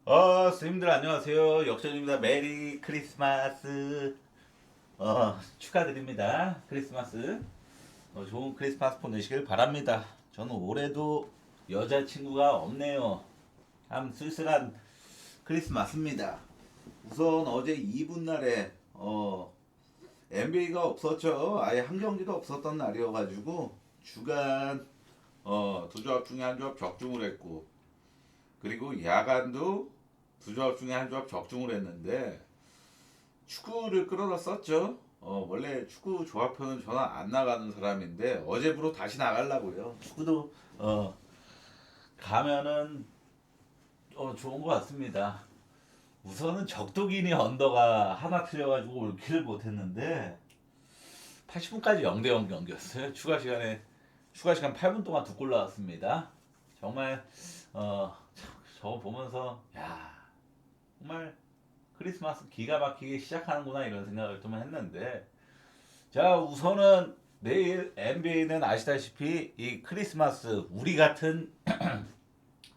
선생님들 안녕하세요. 역전입니다. 메리 크리스마스. 축하드립니다. 크리스마스. 좋은 크리스마스 보내시길 바랍니다. 저는 올해도 여자친구가 없네요. 참 쓸쓸한 크리스마스입니다. 우선 어제 이분 날에 NBA가 없었죠. 아예 한 경기도 없었던 날이어가지고 주간 두 조합 중에 한 조합 적중을 했고, 그리고 야간도 두 조합 중에 한 조합 적중을 했는데 축구를 끌어다 썼죠. 원래 축구 조합표는 저는 안 나가는 사람인데 어제부로 다시 나가려고요. 축구도 가면은 좋은 것 같습니다. 우선은 적도기니 언더가 하나 틀려가지고 올킬을 못했는데 80분까지 0대0 경기였어요. 추가 시간 8분 동안 두 골 나왔습니다. 정말 저거 보면서 야, 정말 크리스마스 기가 막히게 시작하는구나 이런 생각을 좀 했는데, 자 우선은 내일 NBA는 아시다시피 이 크리스마스 우리 같은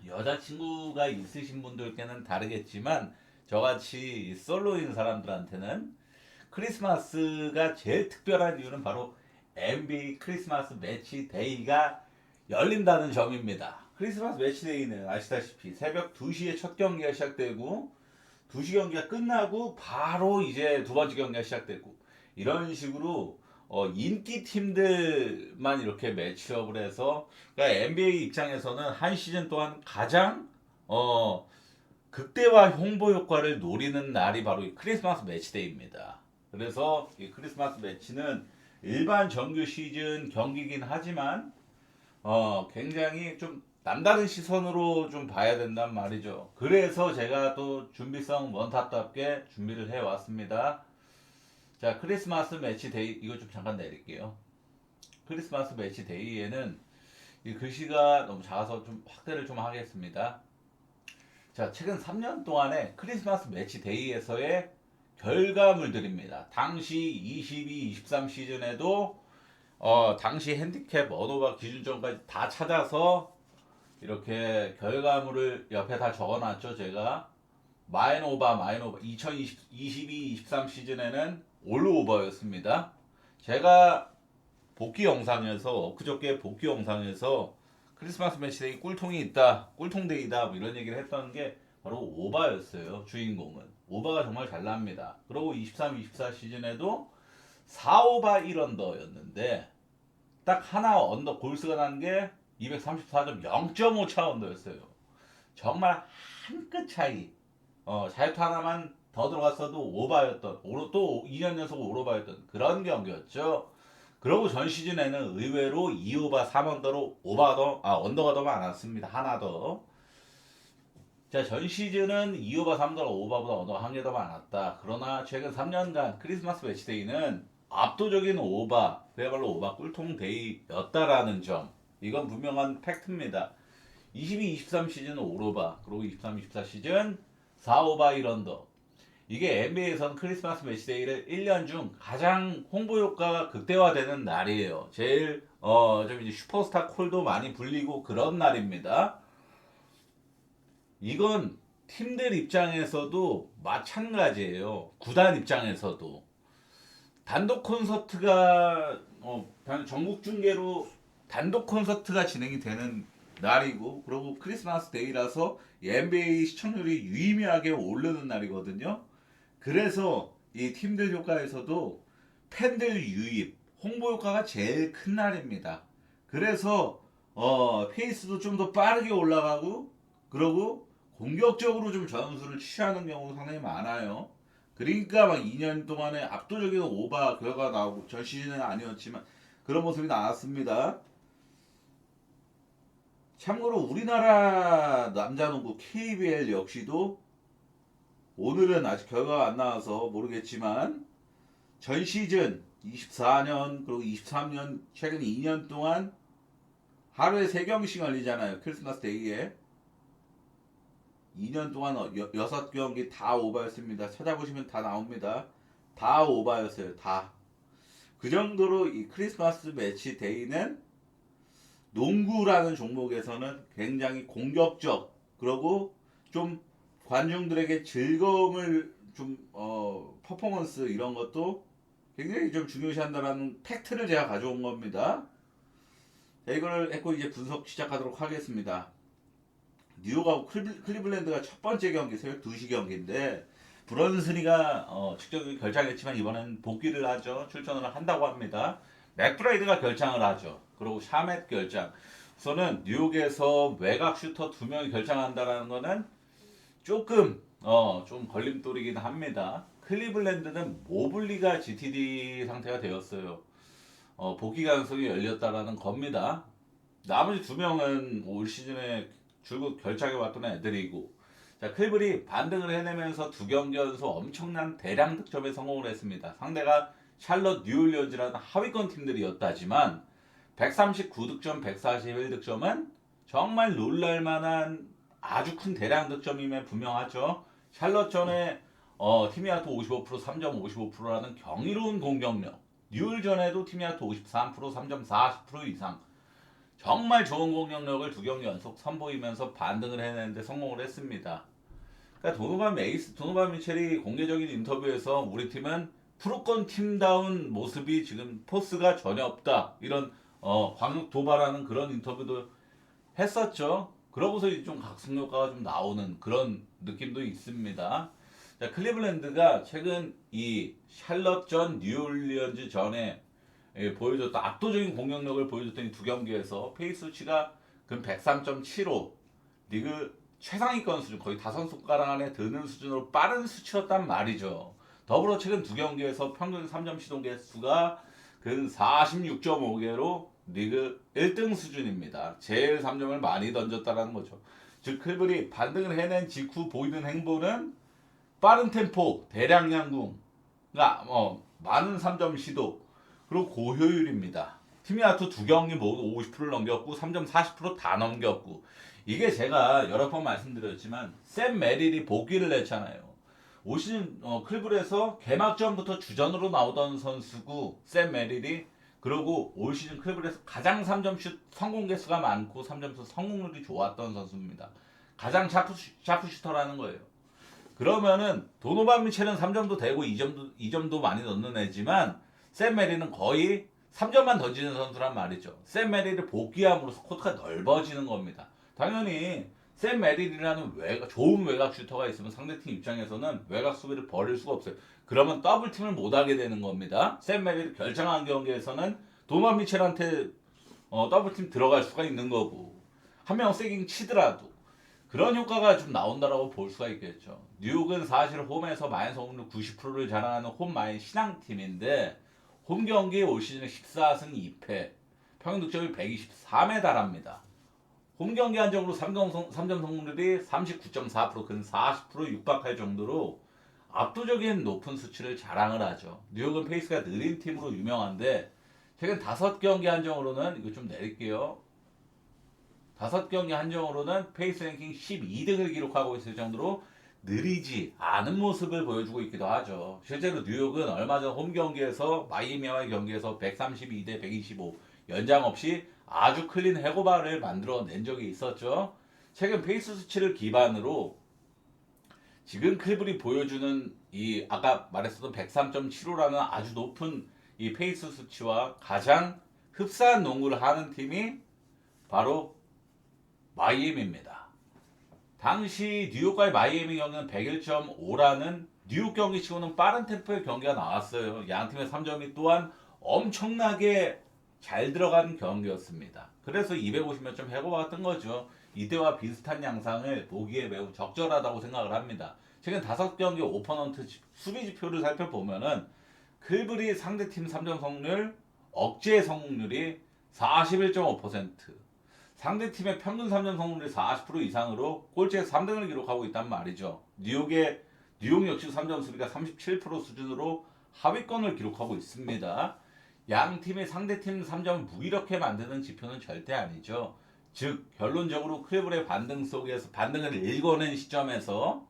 여자친구가 있으신 분들께는 다르겠지만 저같이 솔로인 사람들한테는 크리스마스가 제일 특별한 이유는 바로 NBA 크리스마스 매치 데이가 열린다는 점입니다. 크리스마스 매치 데이는 아시다시피 새벽 2시에 첫 경기가 시작되고 2시 경기가 끝나고 바로 이제 두 번째 경기가 시작되고 이런 식으로 인기 팀들만 이렇게 매치업을 해서, 그러니까 NBA 입장에서는 한 시즌 동안 가장 극대화 홍보 효과를 노리는 날이 바로 이 크리스마스 매치데이입니다. 그래서 이 크리스마스 매치는 일반 정규 시즌 경기긴 하지만 굉장히 좀 남다른 시선으로 좀 봐야 된단 말이죠. 그래서 제가 또 준비성 원탑답게 준비를 해 왔습니다. 자, 크리스마스 매치 데이 이거 좀 잠깐 내릴게요. 크리스마스 매치 데이에는 이 글씨가 너무 작아서 좀 확대를 좀 하겠습니다. 자, 최근 3년 동안의 크리스마스 매치 데이에서의 결과물들입니다. 당시 22, 23 시즌에도 당시 핸디캡 언어바 기준점까지 다 찾아서 이렇게 결과물을 옆에 다 적어놨죠. 제가 마이너오바 2022, 23 시즌에는 올 오버였습니다. 제가 복귀 영상에서 엊그저께 복귀 영상에서 크리스마스 매치데이 꿀통이 있다, 꿀통데이다 뭐 이런 얘기를 했던 게 바로 오바였어요. 주인공은 오바가 정말 잘 납니다. 그리고 23, 24 시즌에도 4오바 1언더였는데 딱 하나 언더 골스가 난 게 234점 0.5차 언더였어요. 정말 한 끗 차이. 자유투 하나만 더 들어갔어도 오바였던, 또 2년 연속 오버였던 그런 경기였죠. 그리고 전 시즌에는 의외로 2오바 3언더로 언더가 더 많았습니다. 하나 더. 자, 전 시즌은 2오바 3언더가 오바보다 언더가 한 개 더 많았다. 그러나 최근 3년간 크리스마스 매치데이는 압도적인 오바, 그야말로 오바 꿀통 데이였다라는 점. 이건 분명한 팩트입니다. 22, 23 시즌 5오바, 그리고 23, 24 시즌 4오바 1언더. 이게 NBA에선 크리스마스 매치데이를 1년 중 가장 홍보 효과가 극대화되는 날이에요. 제일 좀 이제 슈퍼스타 콜도 많이 불리고 그런 날입니다. 이건 팀들 입장에서도 마찬가지예요. 구단 입장에서도 단독 콘서트가 전국 중계로 단독 콘서트가 진행이 되는 날이고, 그리고 크리스마스 데이라서 NBA 시청률이 유의미하게 오르는 날이거든요. 그래서 이 팀들 효과에서도 팬들 유입, 홍보 효과가 제일 큰 날입니다. 그래서 페이스도 좀 더 빠르게 올라가고, 그러고 공격적으로 좀 전술을 취하는 경우도 상당히 많아요. 그러니까 막 2년 동안에 압도적인 오바 결과가 나오고, 전 시즌은 아니었지만 그런 모습이 나왔습니다. 참고로 우리나라 남자농구 KBL 역시도 오늘은 아직 결과가 안 나와서 모르겠지만 전 시즌 24년 그리고 23년 최근 2년 동안 하루에 3경기씩 열리잖아요. 크리스마스 데이에 2년 동안 6경기 다 오버였습니다. 찾아보시면 다 나옵니다. 다 오버였어요. 다. 그 정도로 이 크리스마스 매치 데이는 농구라는 종목에서는 굉장히 공격적, 그리고 좀 관중들에게 즐거움을 좀 퍼포먼스 이런 것도 굉장히 좀 중요시한다라는 팩트를 제가 가져온 겁니다. 자, 이걸 했고 이제 분석 시작하도록 하겠습니다. 뉴욕하고 클리블랜드가 첫 번째 경기 새벽 2시 경기인데 브런슨이가 직접 결장했지만 이번엔 복귀를 하죠. 출전을 한다고 합니다. 맥브라이드가 결장을 하죠. 그리고 샤멧 결장. 우선은 뉴욕에서 외곽 슈터 2명이 결장한다라는 거는 조금 좀 걸림돌이긴 합니다. 클리블랜드는 모블리가 GTD 상태가 되었어요. 복귀 가능성이 열렸다라는 겁니다. 나머지 2명은 올 시즌에 줄곧 결장해 왔던 애들이고, 자, 클블이 반등을 해내면서 2경기 연속 엄청난 대량 득점에 성공을 했습니다. 상대가 샬럿 뉴올리언즈라는 하위권 팀들이었다지만 139득점, 141득점은 정말 놀랄만한 아주 큰 대량 득점임에 분명하죠. 샬럿전에 팀이아토 55%, 3점 55%라는 경이로운 공격력. 뉴올전에도 팀이아토 53%, 3점 40% 이상. 정말 좋은 공격력을 2경기 연속 선보이면서 반등을 해내는데 성공을 했습니다. 그러니까 도노반 미첼이 공개적인 인터뷰에서 우리 팀은 프로권 팀다운 모습이 지금 포스가 전혀 없다. 이런 광역 도발하는 그런 인터뷰도 했었죠. 그러고서 좀 각성효과가 좀 나오는 그런 느낌도 있습니다. 자, 클리블랜드가 최근 이 샬럿전, 뉴올리언즈 전에 보여줬던 압도적인 공격력을 보여줬던 이 2경기에서 페이스 수치가 근 103.75 리그 최상위권 수준 거의 5손가락 안에 드는 수준으로 빠른 수치였단 말이죠. 더불어 최근 2경기에서 평균 3점 시도 개수가 근 46.5개로 리그 1등 수준입니다. 제일 3점을 많이 던졌다는 거죠. 즉 클블이 반등을 해낸 직후 보이는 행보는 빠른 템포, 대량량 공, 그러니까 많은 3점 시도, 그리고 고효율입니다. 팀이아토 2경기 모두 50%를 넘겼고 3점 40%다 넘겼고, 이게 제가 여러 번 말씀드렸지만 샘 메릴이 복귀를 했잖아요. 올 시즌 클블에서 개막전부터 주전으로 나오던 선수고 샘 메릴이, 그리고 올 시즌 클블에서 가장 3점 슛 성공 개수가 많고 3점 슛 성공률이 좋았던 선수입니다. 가장 샤프슈터라는 거예요. 그러면은 도노반 미첼은 3점도 되고 2점도 많이 넣는 애지만 샘 메리는 거의 3점만 던지는 선수란 말이죠. 샘 메리를 복귀함으로써 코트가 넓어지는 겁니다. 당연히 샘 메릴이라는 좋은 외곽 슈터가 있으면 상대팀 입장에서는 외곽 수비를 벌일 수가 없어요. 그러면 더블팀을 못하게 되는 겁니다. 샘 메릴이 결정한 경기에서는 도노반 미첼한테 더블팀 들어갈 수가 있는 거고, 한 명 세깅 치더라도 그런 효과가 좀 나온다라고 볼 수가 있겠죠. 뉴욕은 사실 홈에서 마인 성공률 90%를 자랑하는 홈 마인 신앙팀인데 홈 경기 올 시즌에 14승 2패, 평균 득점이 123에 달합니다. 홈 경기 한정으로 3점 성공률이 39.4%, 근 40% 육박할 정도로 압도적인 높은 수치를 자랑을 하죠. 뉴욕은 페이스가 느린 팀으로 유명한데 최근 5경기 한정으로는, 이거 좀 내릴게요. 5경기 한정으로는 페이스 랭킹 12등을 기록하고 있을 정도로 느리지 않은 모습을 보여주고 있기도 하죠. 실제로 뉴욕은 얼마 전 홈 경기에서 마이애미와의 경기에서 132대 125 연장 없이 아주 클린 해고발을 만들어낸 적이 있었죠. 최근 페이스 수치를 기반으로 지금 클블이 보여주는 이 아까 말했었던 103.75라는 아주 높은 이 페이스 수치와 가장 흡사한 농구를 하는 팀이 바로 마이애미입니다. 당시 뉴욕과의 마이애미 경기는 101.5라는 뉴욕 경기치고는 빠른 템포의 경기가 나왔어요. 양 팀의 3점이 또한 엄청나게 잘 들어간 경기였습니다. 그래서 250몇 점 해고가 뜬 거죠. 이때와 비슷한 양상을 보기에 매우 적절하다고 생각을 합니다. 최근 5경기 오퍼넌트 수비 지표를 살펴보면은 클블이 상대팀 3점 성공률, 억제 성공률이 41.5%, 상대팀의 평균 3점 성공률이 40% 이상으로 꼴찌에서 3등을 기록하고 있단 말이죠. 뉴욕 역시 3점 수비가 37% 수준으로 하위권을 기록하고 있습니다. 양 팀이 상대팀 3점을 무기력해 만드는 지표는 절대 아니죠. 즉 결론적으로 클블의 반등을 읽어낸 시점에서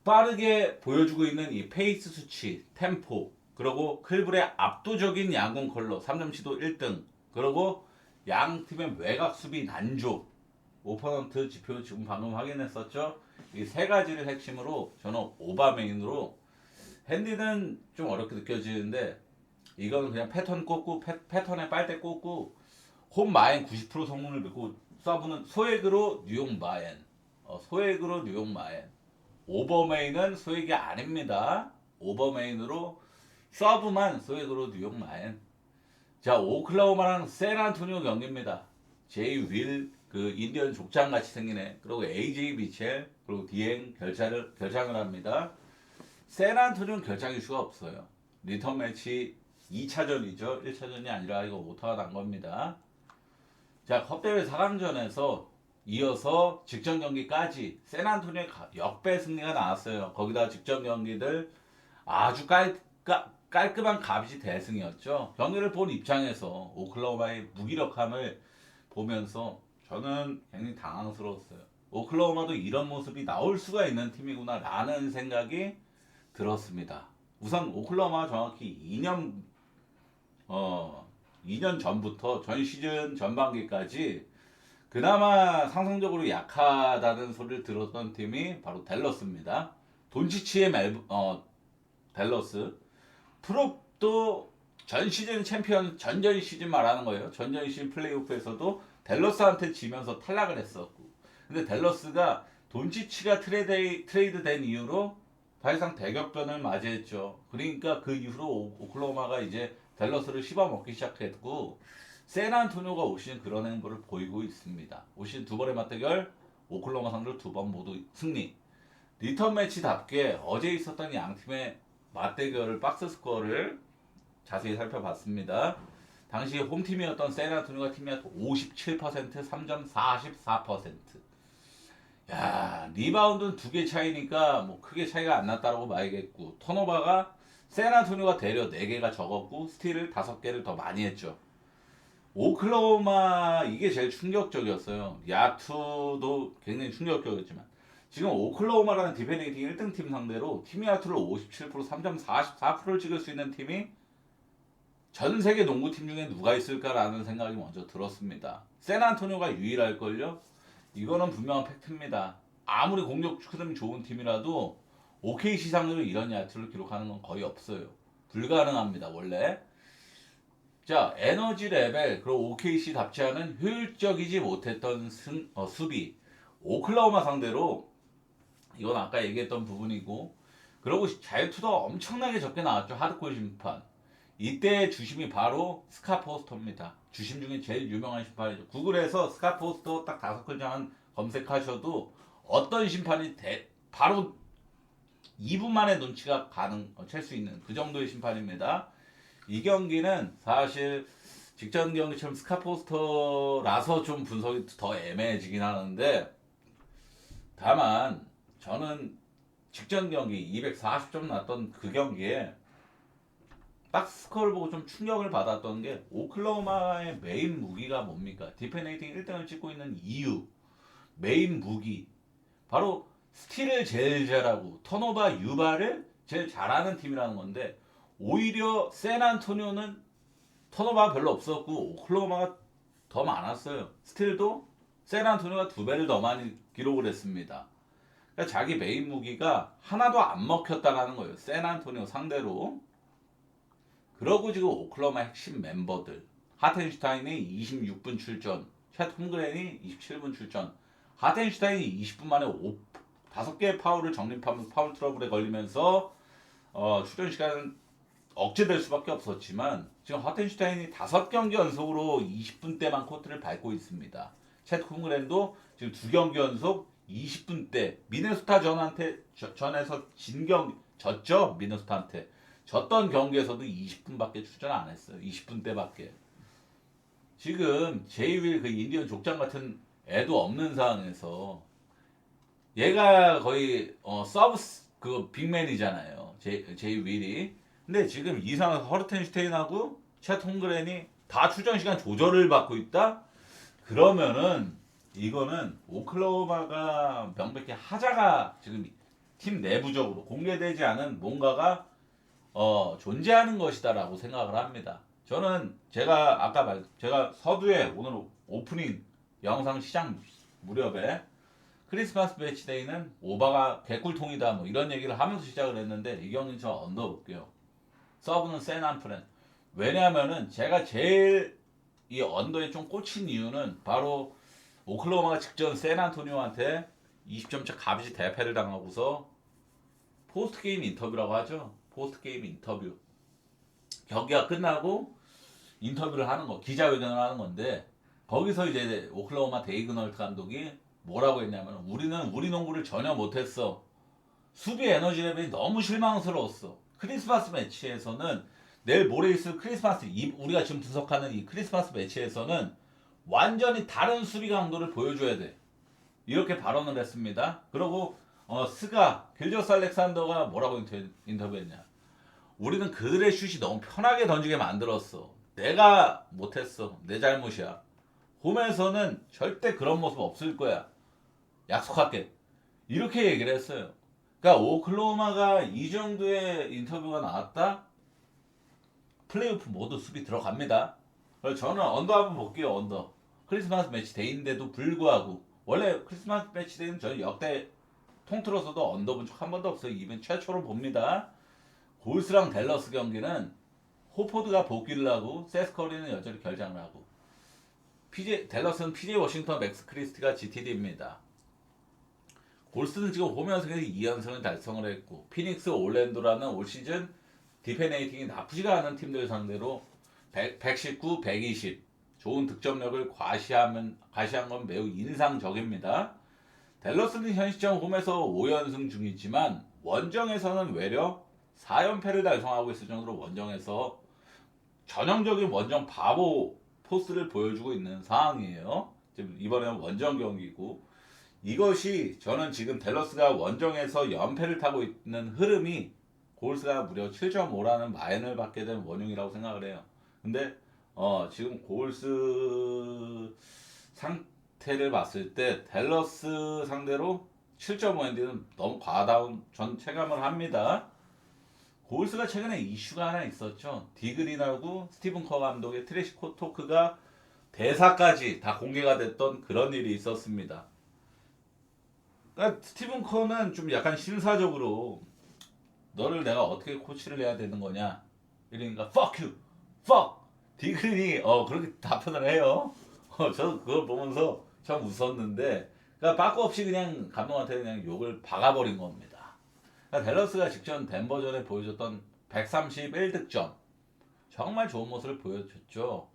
빠르게 보여주고 있는 이 페이스 수치, 템포, 그리고 클블의 압도적인 양공 컬러, 3점 시도 1등, 그리고 양 팀의 외곽 수비 난조, 오퍼넌트 지표 지금 방금 확인했었죠. 이 세 가지를 핵심으로 저는 오바메인으로 핸디는 좀 어렵게 느껴지는데 이거는 그냥 패턴 꽂고 패턴에 빨대 꽂고 홈 마인 90% 성능을 믿고 서브는 소액으로 뉴욕 마인 소액으로 뉴욕 마인 오버메인은 소액이 아닙니다. 오버메인으로 서브만 소액으로 뉴욕 마인. 자, 오클라호마랑 샌안토니오 경기입니다. 제이 윌 그 인디언 족장 같이 생기네. 그리고 AJ 미첼 그리고 디엥 결장을 합니다. 샌안토니오는 결장일 수가 없어요. 리턴 매치 2차전이죠. 1차전이 아니라 이거 오타가 난 겁니다. 자, 컵대회 4강전에서 이어서 직전 경기까지 샌안토니오의 역배 승리가 나왔어요. 거기다 직전 경기들 아주 깔끔한 값이 대승이었죠. 경기를 본 입장에서 오클라호마의 무기력함을 보면서 저는 굉장히 당황스러웠어요. 오클라호마도 이런 모습이 나올 수가 있는 팀이구나 라는 생각이 들었습니다. 우선 오클라호마가 정확히 2년 전부터 전 시즌 전반기까지 그나마 상성적으로 약하다는 소리를 들었던 팀이 바로 댈러스입니다. 돈치치의 댈러스. 프롭도 전 시즌 챔피언, 전전 시즌 말하는 거예요. 전전 시즌 플레이오프에서도 댈러스한테 지면서 탈락을 했었고. 근데 댈러스가 돈치치가 트레이드 된 이후로 사실상 대격변을 맞이했죠. 그러니까 그 이후로 오클라호마가 이제 댈러스를 씹어먹기 시작했고 샌안토니오가 올 시즌 그런 행보를 보이고 있습니다. 올 시즌 두 번의 맞대결 오클라호마 상대로 두 번 모두 승리. 리턴 매치답게 어제 있었던 양 팀의 맞대결을 박스 스코어를 자세히 살펴봤습니다. 당시 홈팀이었던 샌안토니오가 팀이 57%, 3점 44%. 야, 리바운드는 두 개 차이니까 뭐 크게 차이가 안 났다고 봐야겠고 턴오버가 샌안토니오가 대려 4개가 적었고 스틸을 5개를 더 많이 했죠. 오클라호마 이게 제일 충격적이었어요. 야투도 굉장히 충격적이었지만 지금 오클라호마라는 디펜딩 1등 팀 상대로 팀 야투를 57%, 3점 44%를 찍을 수 있는 팀이 전 세계 농구팀 중에 누가 있을까라는 생각이 먼저 들었습니다. 샌안토니오가 유일할걸요? 이거는 분명한 팩트입니다. 아무리 공격 흐름이 좋은 팀이라도 OKC 상대로 이런 야투를 기록하는 건 거의 없어요. 불가능합니다, 원래. 자, 에너지 레벨, 그리고 OKC답지 않은 효율적이지 못했던 수비. 오클라호마 상대로, 이건 아까 얘기했던 부분이고, 그리고 자유투도 엄청나게 적게 나왔죠, 하드코어 심판. 이때 주심이 바로 스카 포스터입니다. 주심 중에 제일 유명한 심판이죠. 구글에서 스카 포스터 딱 5글자만 검색하셔도 어떤 심판이 바로 2분 만에 눈치가 챌 수 있는 그 정도의 심판입니다. 이 경기는 사실 직전 경기처럼 스카 포스터라서 좀 분석이 더 애매해지긴 하는데 다만 저는 직전 경기 240점 났던 그 경기에 딱 스코어를 보고 좀 충격을 받았던 게 오클라호마의 메인 무기가 뭡니까? 디펜레이팅 1등을 찍고 있는 이유 메인 무기 바로 스틸을 제일 잘하고 턴오버 유발을 제일 잘하는 팀이라는 건데 오히려 샌안토니오는 턴오버가 별로 없었고 오클라호마가 더 많았어요. 스틸도 샌안토니오가 2배를 더 많이 기록을 했습니다. 그러니까 자기 메인 무기가 하나도 안 먹혔다라는 거예요. 샌안토니오 상대로. 그러고 지금 오클라호마 핵심 멤버들 하텐슈타인이 26분 출전, 챗 홈그렌이 27분 출전. 하텐슈타인이 20분 만에 5개의 파울을 적립하면서 파울 트러블에 걸리면서 출전 시간은 억제될 수밖에 없었지만 지금 하텐슈타인이 5경기 연속으로 20분대만 코트를 밟고 있습니다. 챗 홈그렌도 지금 2경기 연속 20분대 미네소타 전에서 졌죠? 미네소타한테. 졌던 경기에서도 20분밖에 출전 안 했어요. 20분대밖에. 지금 제이윌 그 인디언 족장 같은 애도 없는 상황에서 얘가 거의 서브 그 빅맨이잖아요. 제이윌이. 근데 지금 이상한 허르텐슈테인하고 챗 홈그렌이 다 출전 시간 조절을 받고 있다? 그러면은 이거는 오클라호마가 명백히 하자가 지금 팀 내부적으로 공개되지 않은 뭔가가 존재하는 것이다라고 생각을 합니다. 저는 제가 서두에 오늘 오프닝 영상 시작 무렵에 크리스마스 매치데이는 오바가 개꿀통이다 뭐 이런 얘기를 하면서 시작을 했는데 이 경기 저 언더 볼게요. 서브는 샌안프렌. 왜냐하면은 제가 제일 이 언더에 좀 꽂힌 이유는 바로 오클라호마가 직전 샌안토니오한테 20점차 값이 대패를 당하고서 포스트 게임 인터뷰라고 하죠. 포스트 게임 인터뷰. 경기가 끝나고 인터뷰를 하는 거, 기자회견을 하는 건데 거기서 이제 오클라호마 데이그널트 감독이 뭐라고 했냐면 우리는 우리 농구를 전혀 못했어. 수비 에너지 레벨이 너무 실망스러웠어. 크리스마스 매치에서는 내일 모레 있을 크리스마스 우리가 지금 분석하는 이 크리스마스 매치에서는 완전히 다른 수비 강도를 보여줘야 돼. 이렇게 발언을 했습니다. 그리고 스가 길저스 알렉산더가 뭐라고 인터뷰했냐. 우리는 그들의 슛이 너무 편하게 던지게 만들었어. 내가 못했어. 내 잘못이야. 홈에서는 절대 그런 모습 없을 거야. 약속할게. 이렇게 얘기를 했어요. 그러니까 오클라호마가 이 정도의 인터뷰가 나왔다. 플레이오프 모두 수비 들어갑니다. 그래서 저는 언더 한번 볼게요. 언더. 크리스마스 매치 데이인데도 불구하고 원래 크리스마스 매치 데이는 저는 역대 통틀어서도 언더 본 적 한 번도 없어요. 이번 최초로 봅니다. 골스랑 댈러스 경기는 호포드가 복귀를 하고 세스 커리는 여전히 결장을 하고 댈러스는 PJ 워싱턴 맥스 크리스티가 GTD입니다. 골스는 지금 홈 연승에서 2연승을 달성을 했고 피닉스 올랜도라는 올 시즌 디펜레이팅이 나쁘지가 않은 팀들 상대로 119, 120 좋은 득점력을 과시한 건 매우 인상적입니다. 댈러스는 현 시점 홈에서 5연승 중이지만 원정에서는 외려 4연패를 달성하고 있을 정도로 원정에서 전형적인 원정 바보 포스를 보여주고 있는 상황이에요. 지금 이번에는 원정 경기고 이것이 저는 지금 댈러스가 원정에서 연패를 타고 있는 흐름이 골스가 무려 7.5라는 마인을 받게 된 원흉이라고 생각을 해요. 근데 지금 골스 상태를 봤을 때 댈러스 상대로 7.5인데는 너무 과다운 전 체감을 합니다. 골스가 최근에 이슈가 하나 있었죠. 디그린하고 스티븐 커 감독의 트래시 토크가 대사까지 다 공개가 됐던 그런 일이 있었습니다. 그러니까 스티븐 커는 좀 약간 심사적으로 너를 내가 어떻게 코치를 해야 되는 거냐 이러니까 fuck you, fuck 디그린이 그렇게 답변을 해요. 저도 그걸 보면서 참 웃었는데 그러니까 빠꾸 없이 그냥 감독한테 그냥 욕을 박아버린 겁니다. 그러니까 댈러스가 직전 덴버전에 보여줬던 131득점 정말 좋은 모습을 보여줬죠.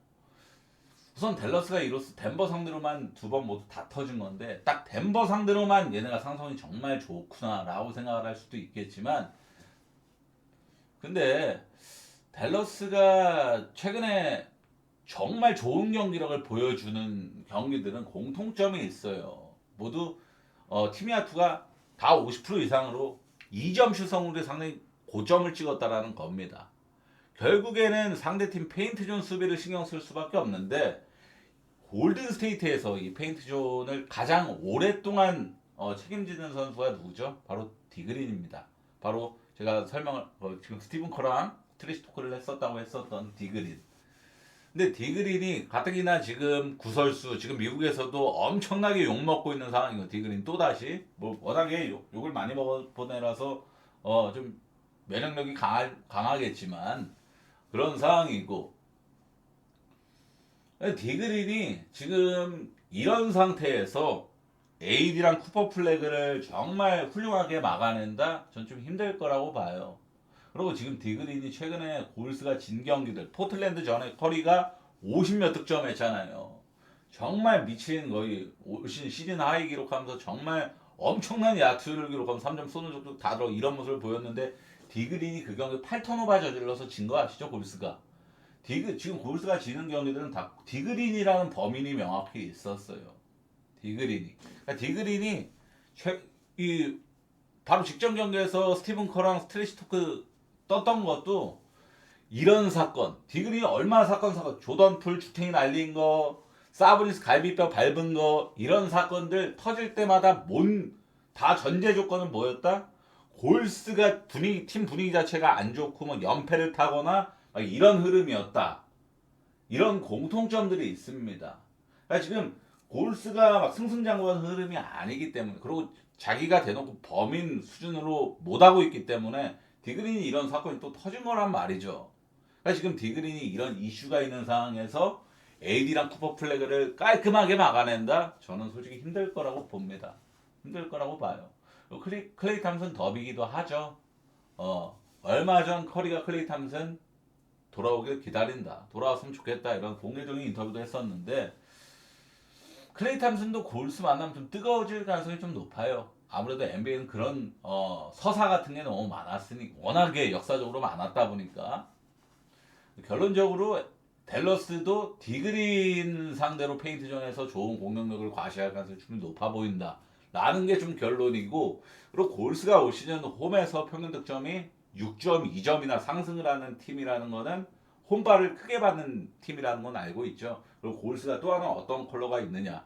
우선 댈러스가 이로써 덴버 상대로만 두 번 모두 다 터진 건데 딱 덴버 상대로만 얘네가 상성이 정말 좋구나라고 생각을 할 수도 있겠지만 근데 댈러스가 최근에 정말 좋은 경기력을 보여주는 경기들은 공통점이 있어요. 모두 팀야투가 다 50% 이상으로 2점 슛 성공률이 상당히 고점을 찍었다라는 겁니다. 결국에는 상대팀 페인트존 수비를 신경 쓸 수밖에 없는데 골든 스테이트에서 이 페인트존을 가장 오랫동안 책임지는 선수가 누구죠? 바로 디그린입니다. 바로 제가 지금 스티븐 커랑 트래시 토크를 했었던 디그린. 근데 디그린이 가뜩이나 지금 구설수 지금 미국에서도 엄청나게 욕먹고 있는 상황이고 디그린 또다시 뭐 워낙에 욕을 많이 먹어보내라서 좀 면역력이 강하겠지만 그런 상황이고 디그린이 지금 이런 상태에서 AD랑 쿠퍼 플래그를 정말 훌륭하게 막아낸다? 전 좀 힘들 거라고 봐요. 그리고 지금 디그린이 최근에 골스가 진 경기들 포틀랜드 전에 커리가 50몇 득점 했잖아요. 정말 미친 거의 시즌 하이 기록하면서 정말 엄청난 야투를 기록하면서 3점 쏘는 적도 다 들어 이런 모습을 보였는데 디그린이 그 경기 8턴오버 저질러서 진 거 아시죠? 골스가. 지금 골스가 지는 경기들은 다 디그린이라는 범인이 명확히 있었어요. 디그린이. 그러니까 디그린이 바로 직전 경기에서 스티븐 커랑 트래시 토크 떴던 것도 이런 사건. 디그린이 얼마나 사건 조던 풀 주탱이 날린 거, 사브니스 갈비뼈 밟은 거 이런 사건들 터질 때마다 다 전제 조건은 뭐였다? 골스가 팀 분위기 자체가 안 좋고 뭐 연패를 타거나 이런 흐름이었다. 이런 공통점들이 있습니다. 그러니까 지금 골스가 막 승승장구한 흐름이 아니기 때문에, 그리고 자기가 대놓고 범인 수준으로 못하고 있기 때문에 디그린이 이런 사건이 또 터진 거란 말이죠. 그러니까 지금 디그린이 이런 이슈가 있는 상황에서 AD랑 쿠퍼 플래그를 깔끔하게 막아낸다? 저는 솔직히 힘들 거라고 봅니다. 힘들 거라고 봐요. 클레이 탐슨 더비기도 하죠. 얼마 전 커리가 클레이 탐슨 돌아오길 기다린다, 돌아왔으면 좋겠다, 이런 공개적인 인터뷰도 했었는데, 클레이 탐슨도 골스 만나면 좀 뜨거워질 가능성이 좀 높아요. 아무래도 NBA는 그런 서사 같은 게 너무 많았으니, 워낙에 역사적으로 많았다 보니까 결론적으로 댈러스도 디그린 상대로 페인트존에서 좋은 공격력을 과시할 가능성이 충분히 높아 보인다 라는 게 좀 결론이고, 그리고 골스가 올 시즌 홈에서 평균 득점이 6.2점이나 상승을 하는 팀이라는 거는 홈발을 크게 받는 팀이라는 건 알고 있죠. 그리고 골스가 또 하나 어떤 컬러가 있느냐,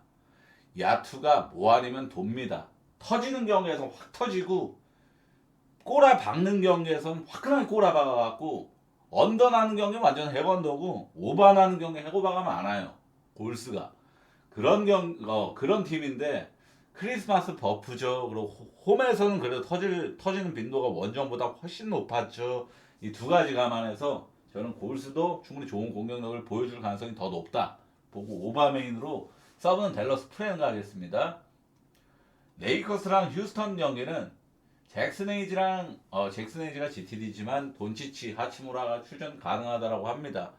야투가 뭐 아니면 돕니다. 터지는 경기에서 확 터지고, 꼬라 박는 경기에서는 화끈하게 꼬라 박아갖고, 언더 나는 경기 완전 해건더고, 오바 나는 경기 해고바가 많아요. 골스가 그런 팀인데, 크리스마스 버프죠. 그리고 홈에서는 그래도 터지는 빈도가 원정보다 훨씬 높았죠. 이 두 가지 감안해서 저는 골스도 충분히 좋은 공격력을 보여줄 가능성이 더 높다 보고, 오바메인으로 서브는 댈러스 프렌 가겠습니다. 레이커스랑 휴스턴 경기는 잭슨 에이지가 GTD지만 돈치치, 하치무라가 출전 가능하다라고 합니다.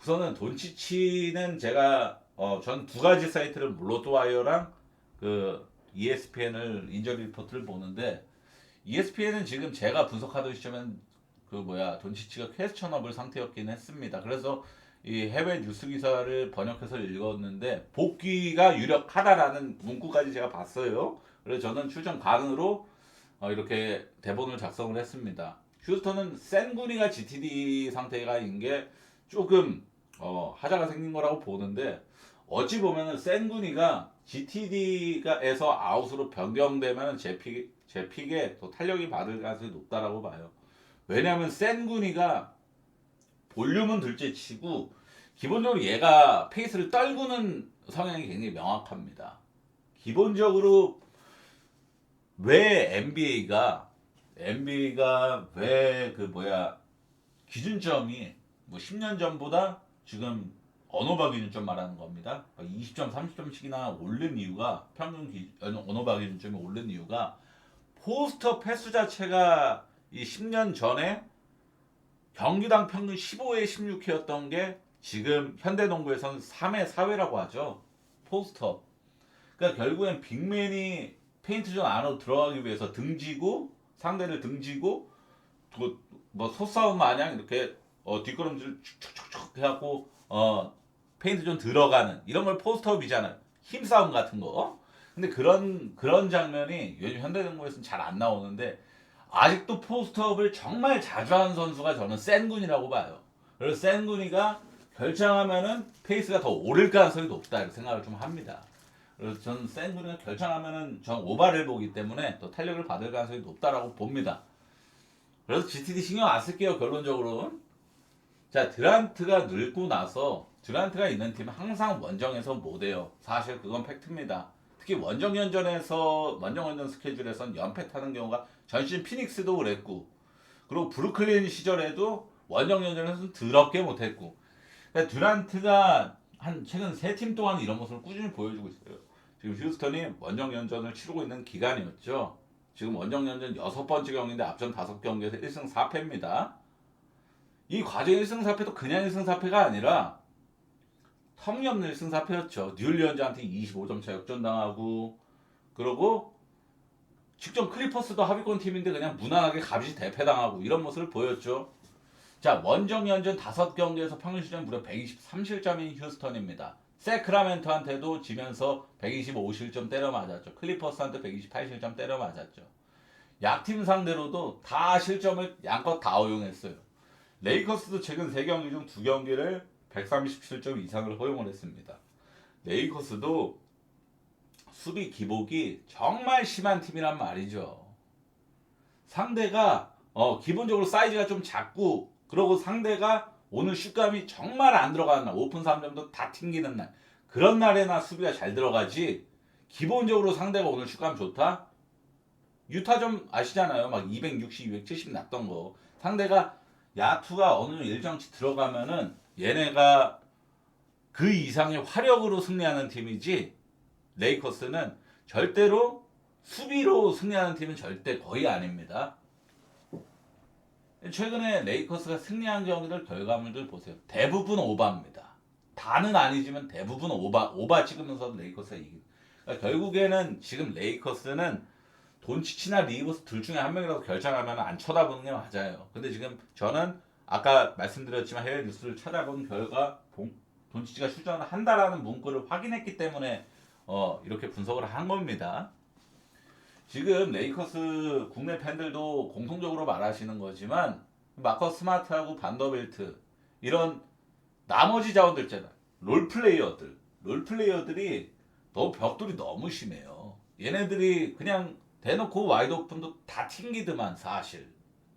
우선은 돈치치는 제가 전 두 가지 사이트를, 로또와이어랑 그 ESPN을 인저리 리포트를 보는데, ESPN은 지금 제가 분석하던 시점엔 돈치치가 퀘스천업을 상태였긴 했습니다. 그래서 이 해외 뉴스 기사를 번역해서 읽었는데 복귀가 유력하다라는 문구까지 제가 봤어요. 그래서 저는 출전 가능으로 이렇게 대본을 작성을 했습니다. 휴스턴은 센구니가 GTD 상태가인 게 조금 하자가 생긴 거라고 보는데, 어찌 보면은 센구니가 GTD에서 아웃으로 변경되면 제 픽에 더 탄력이 받을 가능성이 높다라고 봐요. 왜냐하면 센구니가 볼륨은 둘째치고 기본적으로 얘가 페이스를 떨구는 성향이 굉장히 명확합니다. 기본적으로 왜 NBA가 왜 기준점이 10년 전보다 지금 언어바 기준점 말하는 겁니다. 20점, 30점씩이나 오른 이유가, 언어바 기준점이 오른 이유가, 포스터 패스 자체가 이 10년 전에 경기당 평균 15회 16회였던 게 지금 현대농구에서는 3회 4회라고 하죠. 포스터. 그러니까 결국엔 빅맨이 페인트존 안으로 들어가기 위해서 상대를 등지고 소싸움 마냥 이렇게 뒷걸음질 축축축축 해갖고 페인트존 들어가는 이런 걸 포스트업이잖아요. 힘싸움 같은 거. 근데 그런 장면이 요즘 현대농구에서는 잘 안 나오는데, 아직도 포스트업을 정말 자주 하는 선수가 저는 센군이라고 봐요. 그래서 센군이가 결정하면은 페이스가 더 오를 가능성이 높다 이렇게 생각을 좀 합니다. 그래서 저는 센군이가 결정하면은 전 오바를 보기 때문에 또 탄력을 받을 가능성이 높다라고 봅니다. 그래서 GTD 신경 안 쓸게요, 결론적으로는. 자, 드란트가 늙고 나서 드란트가 있는 팀은 항상 원정에서 못해요. 사실 그건 팩트입니다. 특히 원정연전 스케줄에선 연패 타는 경우가 전 시즌 피닉스도 그랬고, 그리고 브루클린 시절에도 원정연전에서는 더럽게 못했고, 그러니까 드란트가 최근 3팀 동안 이런 모습을 꾸준히 보여주고 있어요. 지금 휴스턴이 원정연전을 치르고 있는 기간이었죠. 지금 원정연전 6번째 경기인데 앞전 5경기에서 1승 4패입니다. 이 과정 1승 4패도 그냥 1승 4패가 아니라 터무니없는 1승 4패였죠. 뉴올리언즈한테 25점 차 역전당하고, 그러고 직전 클리퍼스도 하위권 팀인데 그냥 무난하게 값이 대패당하고 이런 모습을 보였죠. 자, 원정연전 5경기에서 평균 실점 무려 123실점인 휴스턴입니다. 세크라멘토한테도 지면서 125실점 때려 맞았죠. 클리퍼스한테 128실점 때려 맞았죠. 약팀 상대로도 다 실점을 양껏 다 허용했어요. 레이커스도 최근 3경기 중 2경기를 130실점 이상을 허용을 했습니다. 레이커스도 수비 기복이 정말 심한 팀이란 말이죠. 상대가 기본적으로 사이즈가 좀 작고, 그러고 상대가 오늘 슛감이 정말 안 들어가는 날, 오픈 3점도 다 튕기는 날, 그런 날에나 수비가 잘 들어가지. 기본적으로 상대가 오늘 슛감 좋다? 유타 좀 아시잖아요. 막 260, 270 났던 거. 상대가 야투가 어느 정도 일정치 들어가면은 얘네가 그 이상의 화력으로 승리하는 팀이지, 레이커스는 절대로 수비로 승리하는 팀은 절대 거의 아닙니다. 최근에 레이커스가 승리한 경기들 결과물들 보세요. 대부분 오바입니다. 다는 아니지만 대부분 오바 찍으면서 레이커스가 이기. 그러니까 결국에는 지금 레이커스는 돈치치나 리버스 둘 중에 한 명이라도 결정하면 안 쳐다보는 게 맞아요. 근데 지금 저는 아까 말씀드렸지만 해외 뉴스를 찾아본 결과 돈치치가 출전을 한다라는 문구를 확인했기 때문에 이렇게 분석을 한 겁니다. 지금 레이커스 국내 팬들도 공통적으로 말하시는 거지만 마커스 스마트하고 반더벨트 이런 나머지 자원들 있잖아. 롤플레이어들이 너무 벽돌이 너무 심해요. 얘네들이 그냥 대놓고 와이드 오픈도 다 튕기더만 사실.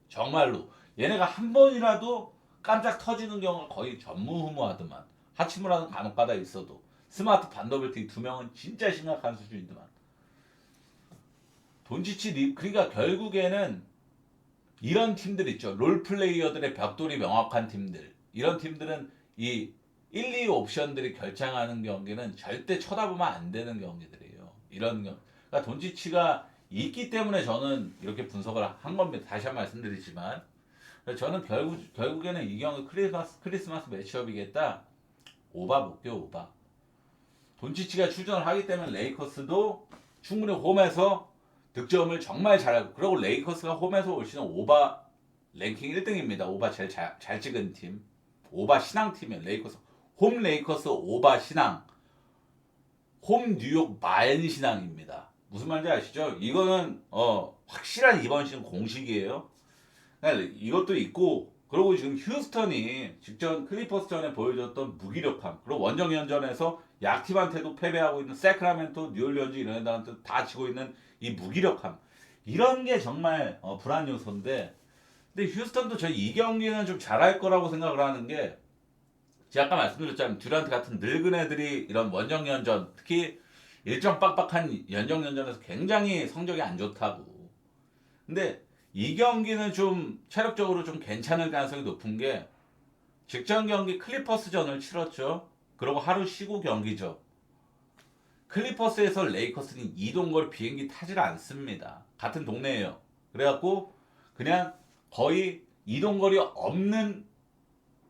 정말로 얘네가 한 번이라도 깜짝 터지는 경우가 거의 전무후무하더만. 하치무라는 간혹가다 있어도 스마트 반더벨트 이 두 명은 진짜 심각한 수준이더만. 돈치치 그러니까 결국에는 이런 팀들 있죠. 롤플레이어들의 벽돌이 명확한 팀들. 이런 팀들은 이 1, 2 옵션들이 결정하는 경기는 절대 쳐다보면 안 되는 경기들이에요. 이런 경기. 그러니까 돈치치가 있기 때문에 저는 이렇게 분석을 한 겁니다. 다시 한 번 말씀드리지만. 저는 결국에는 이 경기 크리스마스 매치업이겠다. 오바 볼게요, 오바. 돈치치가 출전을 하기 때문에 레이커스도 충분히 홈에서 득점을 정말 잘하고, 그리고 레이커스가 홈에서 올 시즌 오바 랭킹 1등입니다. 오바 제일 잘 찍은 팀. 오바 신앙 팀이에요. 레이커스. 홈 레이커스 오바 신앙. 홈 뉴욕 마인 신앙입니다. 무슨 말인지 아시죠? 이거는 확실한 이번 시즌 공식이에요. 이것도 있고, 그리고 지금 휴스턴이 직전 클리퍼스전에 보여줬던 무기력함, 그리고 원정연전에서 약팀한테도 패배하고 있는 세크라멘토, 뉴올리언즈 이런 애들한테 다 지고 있는 이 무기력함, 이런 게 정말 불안 요소인데, 근데 휴스턴도 저희 이 경기는 좀 잘할 거라고 생각을 하는 게, 제가 아까 말씀드렸잖아요. 듀란트 같은 늙은 애들이 이런 원정연전, 특히 일정 빡빡한 연정연전에서 굉장히 성적이 안 좋다고. 근데 이 경기는 좀 체력적으로 좀 괜찮을 가능성이 높은 게, 직전 경기 클리퍼스전을 치렀죠. 그리고 하루 쉬고 경기죠. 클리퍼스에서 레이커스는 이동거리 비행기 타질 않습니다. 같은 동네예요. 그래갖고 그냥 거의 이동거리 없는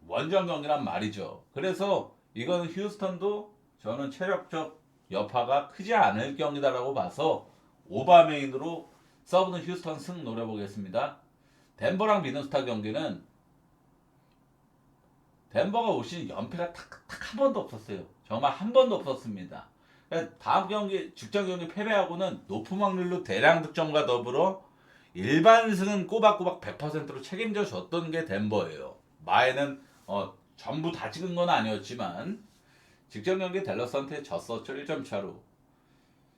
원정 경기란 말이죠. 그래서 이건 휴스턴도 저는 체력적 여파가 크지 않을 경기다라고 봐서 오바메인으로 서브는 휴스턴 승 노려보겠습니다. 덴버랑 미네소타 경기는 덴버가 올 시즌 연패가 딱 한 번도 없었어요. 정말 한 번도 없었습니다. 다음 경기, 직전 경기 패배하고는 높은 확률로 대량 득점과 더불어 일반 승은 꼬박꼬박 100%로 책임져 줬던 게 덴버예요. 마에는 전부 다 찍은 건 아니었지만 직전 경기 댈러스한테 졌었죠. 1점 차로.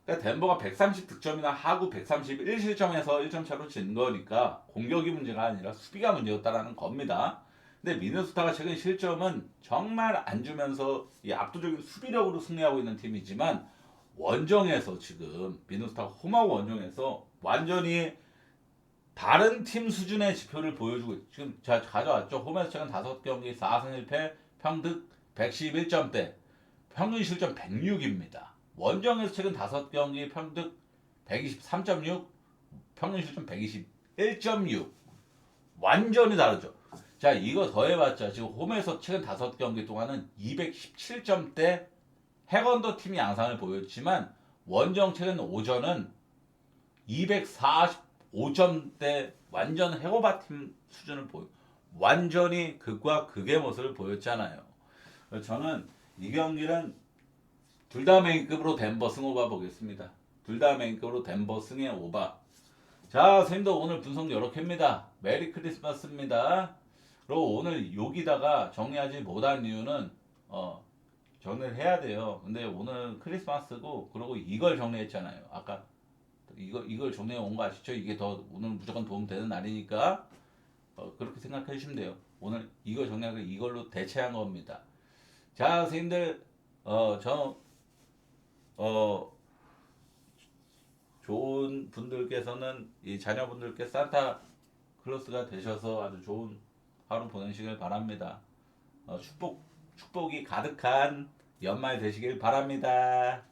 그러니까 덴버가 130 득점이나 하구 131 실점에서 1점 차로 진 거니까 공격이 문제가 아니라 수비가 문제였다라는 겁니다. 근데 미네소타가 최근 실점은 정말 안 주면서 이 압도적인 수비력으로 승리하고 있는 팀이지만, 원정에서 지금 미네소타가 홈하고 원정에서 완전히 다른 팀 수준의 지표를 보여주고 지금 제가 가져왔죠. 홈에서 최근 5경기 4승 1패 평득 111점대, 평균 실점 106입니다. 원정에서 최근 5경기 평득 123.6, 평균 실점 121.6. 완전히 다르죠. 자, 이거 더해봤자 지금 홈에서 최근 5경기 동안은 217점대 해건더 팀이 양상을 보였지만, 원정 최근 오전은 245점대 완전 해고바 팀 수준을 완전히 극과 극의 모습을 보였잖아요. 저는 이 경기는 둘 다 메인급으로 덴버 승 오바 보겠습니다. 둘 다 메인급으로 덴버 승의 오바. 자, 선생님도 오늘 분석 이렇게입니다. 메리 크리스마스입니다. 그리고 오늘 여기다가 정리하지 못한 이유는 정리를 해야 돼요. 근데 오늘 크리스마스고, 그리고 이걸 정리했잖아요. 아까 이걸 정리해 온 거 아시죠? 이게 더 오늘 무조건 도움 되는 날이니까 그렇게 생각해 주시면 돼요. 오늘 이걸 정리하고 이걸로 대체한 겁니다. 자, 선생님들 저 좋은 분들께서는 이 자녀분들께 산타 클로스가 되셔서 아주 좋은 하루 보내시길 바랍니다. 축복이 가득한 연말 되시길 바랍니다.